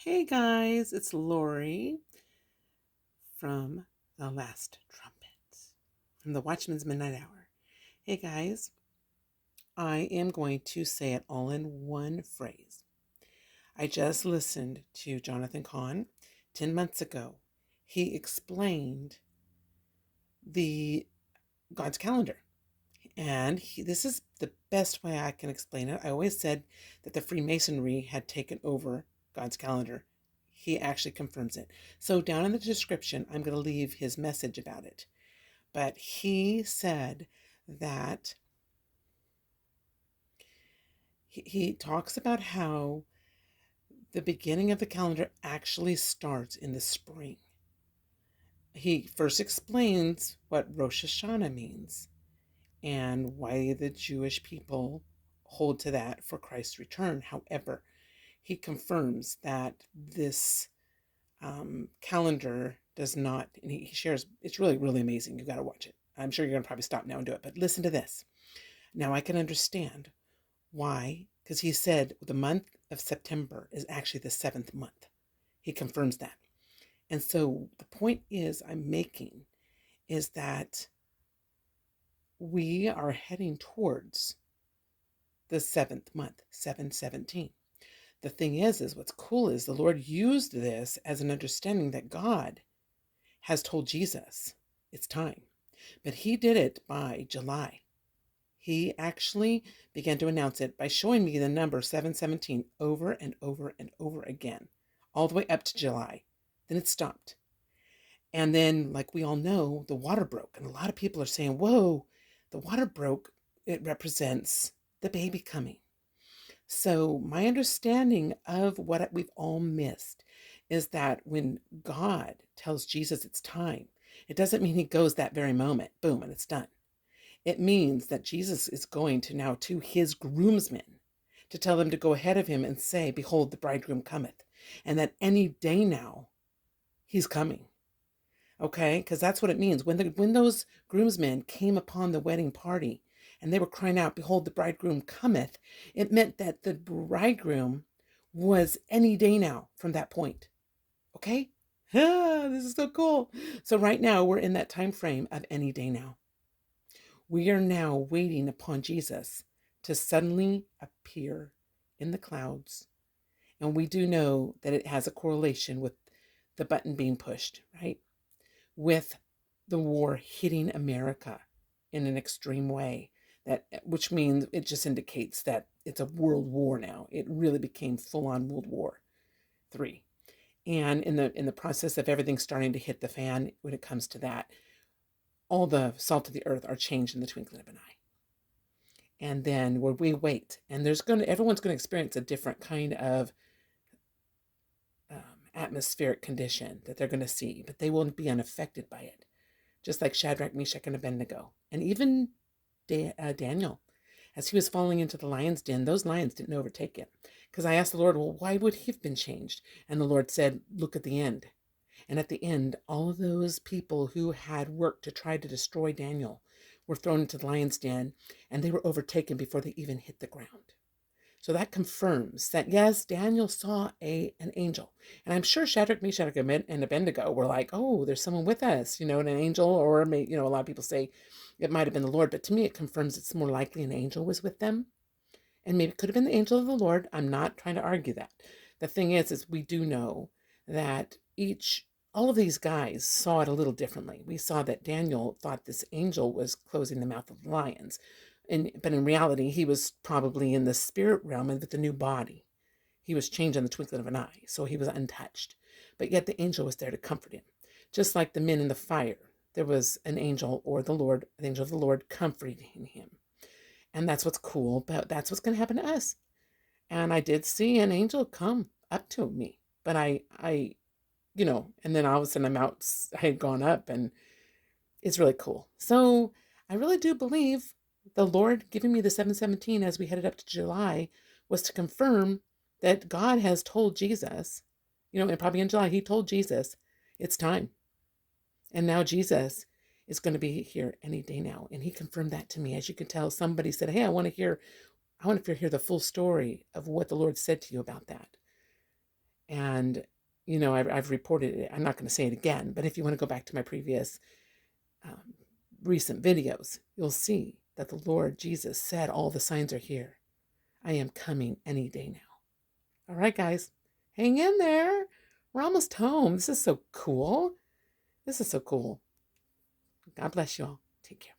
Hey guys, it's Lori from The Last Trumpet from the Watchman's Midnight Hour. Hey guys, I am going to say it all in one phrase. I just listened to Johnathan Cahn 10 months ago. He explained the God's calendar. And this is the best way I can explain it. I always said that the Freemasonry had taken over God's calendar. He actually confirms it. So down in the description, I'm going to leave his message about it. But he said that he talks about how the beginning of the calendar actually starts in the spring. He first explains what Rosh Hashanah means and why the Jewish people hold to that for Christ's return. However, he confirms that this calendar does not, and he shares, it's really, really amazing. You got to watch it. I'm sure you're going to probably stop now and do it, but listen to this. Now I can understand why, because he said the month of September is actually the seventh month. He confirms that. And so the point I'm making is that we are heading towards the seventh month, 717. The thing is what's cool is the Lord used this as an understanding that God has told Jesus it's time. But he did it by July. He actually began to announce it by showing me the number 717 over and over and over again, all the way up to July. Then it stopped. And then, like we all know, the water broke. And a lot of people are saying, whoa, the water broke. It represents the baby coming. So my understanding of what we've all missed is that when God tells Jesus it's time, it doesn't mean he goes that very moment, boom, and it's done. It means that Jesus is going to now to his groomsmen to tell them to go ahead of him and say, behold, the bridegroom cometh. And that any day now, he's coming. Okay, because that's what it means. When those groomsmen came upon the wedding party and they were crying out, behold, the bridegroom cometh, it meant that the bridegroom was any day now from that point. Okay? This is so cool. So right now we're in that time frame of any day now. We are now waiting upon Jesus to suddenly appear in the clouds. And we do know that it has a correlation with the button being pushed, right? With the war hitting America in an extreme way, which means it just indicates that it's a world war now. It really became full-on World War III. And in the process of everything starting to hit the fan when it comes to that, all the salt of the earth are changed in the twinkling of an eye. And then where we wait, and everyone's going to experience a different kind of atmospheric condition that they're going to see, but they won't be unaffected by it. Just like Shadrach, Meshach, and Abednego. And even Daniel, as he was falling into the lion's den, those lions didn't overtake him. Because I asked the Lord, well, why would he have been changed? And the Lord said, look at the end. And at the end, all of those people who had worked to try to destroy Daniel were thrown into the lion's den, and they were overtaken before they even hit the ground. So that confirms that, yes, Daniel saw an angel. And I'm sure Shadrach, Meshach, and Abednego were like, oh, there's someone with us, an angel, or, a lot of people say it might have been the Lord. But to me, it confirms it's more likely an angel was with them. And maybe it could have been the angel of the Lord. I'm not trying to argue that. The thing is we do know that all of these guys saw it a little differently. We saw that Daniel thought this angel was closing the mouth of the lions. But in reality, he was probably in the spirit realm and with a new body. He was changed in the twinkling of an eye, so he was untouched. But yet the angel was there to comfort him. Just like the men in the fire, there was an angel or the angel of the Lord comforting him. And that's what's cool, but that's what's going to happen to us. And I did see an angel come up to me, but I and then all of a sudden I had gone up, and it's really cool. So I really do believe the Lord giving me the 717 as we headed up to July was to confirm that God has told Jesus, and probably in July, he told Jesus, it's time. And now Jesus is going to be here any day now. And he confirmed that to me. As you can tell, somebody said, hey, I want to hear the full story of what the Lord said to you about that. And, you know, I've reported it. I'm not going to say it again, but if you want to go back to my previous um, recent videos, you'll see that the Lord Jesus said, all the signs are here. I am coming any day now. All right, guys, hang in there. We're almost home. This is so cool. This is so cool. God bless you all. Take care.